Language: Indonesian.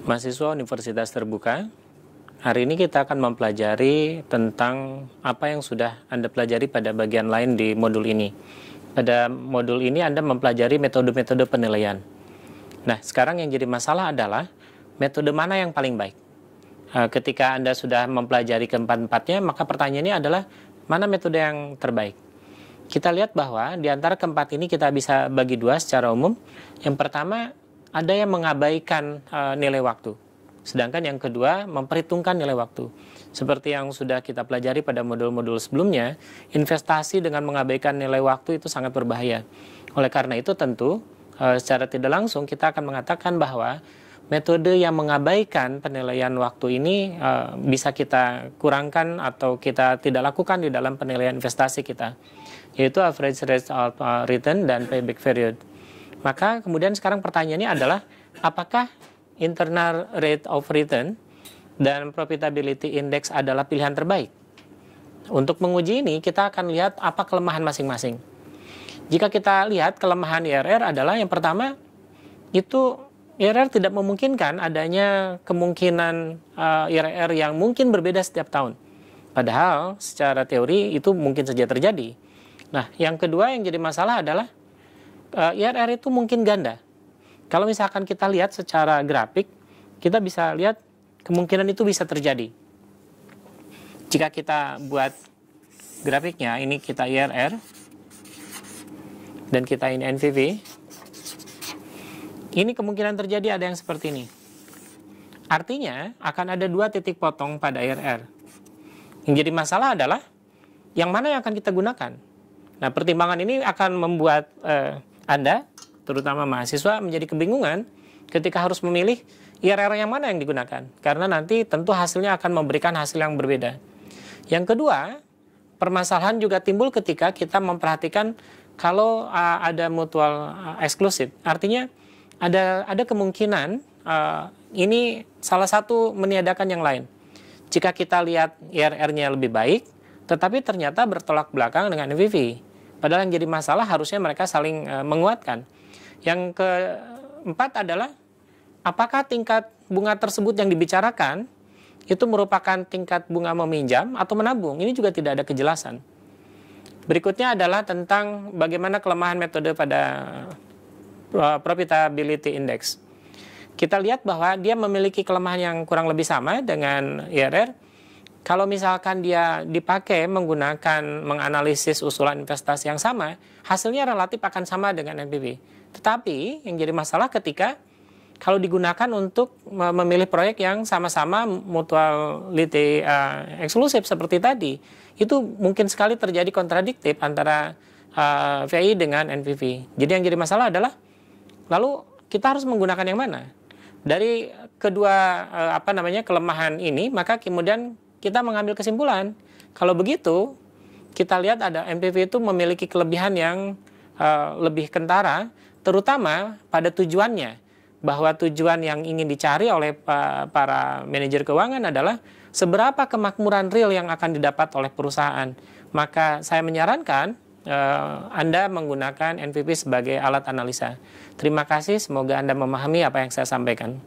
Mahasiswa Universitas Terbuka, hari ini kita akan mempelajari tentang apa yang sudah Anda pelajari pada bagian lain di modul ini. Pada modul ini Anda mempelajari metode-metode penilaian. Nah, sekarang yang jadi masalah adalah metode mana yang paling baik. Ketika Anda sudah mempelajari keempat-empatnya, maka pertanyaannya adalah mana metode yang terbaik. Kita lihat bahwa di antara keempat ini kita bisa bagi dua secara umum. Yang pertama, ada yang mengabaikan nilai waktu. Sedangkan yang kedua, memperhitungkan nilai waktu. Seperti yang sudah kita pelajari pada modul-modul sebelumnya, investasi dengan mengabaikan nilai waktu itu sangat berbahaya. Oleh karena itu tentu, secara tidak langsung kita akan mengatakan bahwa metode yang mengabaikan penilaian waktu ini bisa kita kurangkan atau kita tidak lakukan di dalam penilaian investasi kita, yaitu average rate of return dan payback period. Maka kemudian sekarang pertanyaannya adalah apakah internal rate of return dan profitability index adalah pilihan terbaik? Untuk menguji ini kita akan lihat apa kelemahan masing-masing. Jika kita lihat kelemahan IRR adalah yang pertama, itu IRR tidak memungkinkan adanya kemungkinan IRR yang mungkin berbeda setiap tahun. Padahal secara teori itu mungkin saja terjadi. Nah, yang kedua yang jadi masalah adalah IRR itu mungkin ganda. Kalau misalkan kita lihat secara grafik, kita bisa lihat kemungkinan itu bisa terjadi. Jika kita buat grafiknya, ini kita IRR, dan kita ini NPV, ini kemungkinan terjadi ada yang seperti ini. Artinya, akan ada dua titik potong pada IRR. Yang jadi masalah adalah, yang mana yang akan kita gunakan? Nah, pertimbangan ini akan membuat Anda, terutama mahasiswa, menjadi kebingungan ketika harus memilih IRR yang mana yang digunakan. Karena nanti tentu hasilnya akan memberikan hasil yang berbeda. Yang kedua, permasalahan juga timbul ketika kita memperhatikan kalau ada mutual eksklusif. Artinya ada kemungkinan ini salah satu meniadakan yang lain. Jika kita lihat IRR-nya lebih baik, tetapi ternyata bertolak belakang dengan NPV. Padahal yang jadi masalah harusnya mereka saling menguatkan. Yang keempat adalah apakah tingkat bunga tersebut yang dibicarakan itu merupakan tingkat bunga meminjam atau menabung. Ini juga tidak ada kejelasan. Berikutnya adalah tentang bagaimana kelemahan metode pada profitability index. Kita lihat bahwa dia memiliki kelemahan yang kurang lebih sama dengan IRR. Kalau misalkan dia dipakai menggunakan menganalisis usulan investasi yang sama, hasilnya relatif akan sama dengan NPV. Tetapi yang jadi masalah ketika kalau digunakan untuk memilih proyek yang sama-sama mutuality eksklusif seperti tadi, itu mungkin sekali terjadi kontradiktif antara VI dengan NPV. Jadi yang jadi masalah adalah lalu kita harus menggunakan yang mana? Dari kedua kelemahan ini, maka kemudian kita mengambil kesimpulan. Kalau begitu, kita lihat ada NPV itu memiliki kelebihan yang lebih kentara, terutama pada tujuannya. Bahwa tujuan yang ingin dicari oleh para manajer keuangan adalah seberapa kemakmuran real yang akan didapat oleh perusahaan. Maka saya menyarankan Anda menggunakan NPV sebagai alat analisa. Terima kasih, semoga Anda memahami apa yang saya sampaikan.